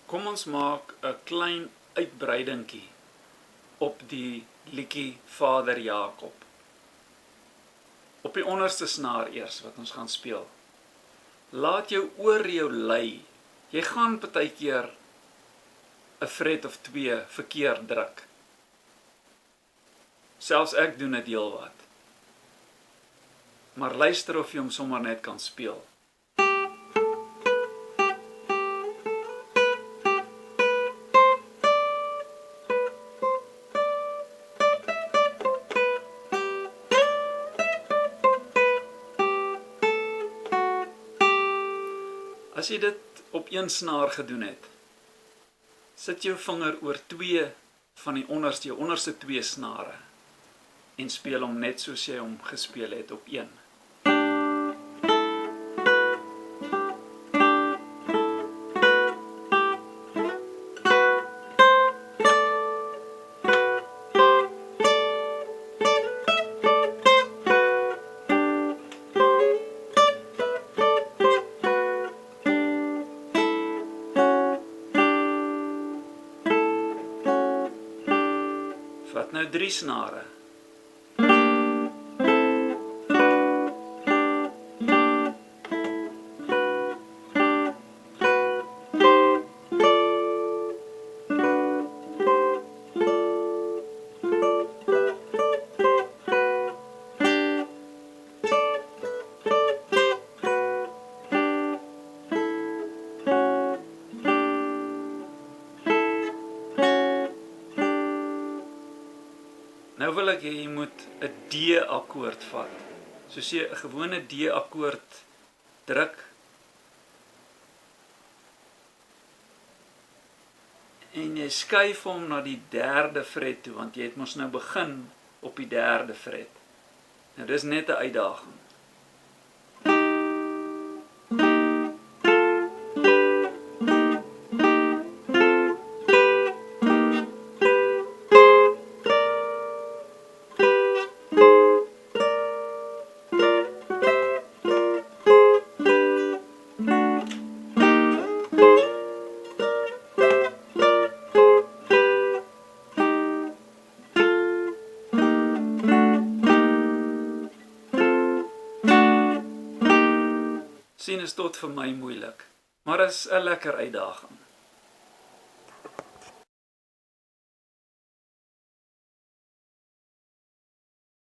Kom ons maak 'n klein uitbreidingkie op die liedjie Vader Jakob. Op die onderste snaar eers wat ons gaan speel. Laat jou oor jou lei. Jy gaan partykeer 'n fret of 2 verkeerd druk. Selfs ek doen dit heelwat. Maar luister of jy hom sommer net kan speel. As jy dit op een snaar gedoen het, sit jou vinger oor 2 van die jou onderste 2 snare en speel hom net soos jy hom gespeel het op 1. Vat nou 3 snare. Nou wil ek hê jy moet 'n D-akkoord vat. Soos jy 'n gewone D-akkoord druk. En jy skuif hom na die 3de fret toe, want jy het mos nou begin op die 3de fret. Nou dis net 'n uitdaging. Sien is tot vir my moeilik, maar is 'n lekker uitdaging.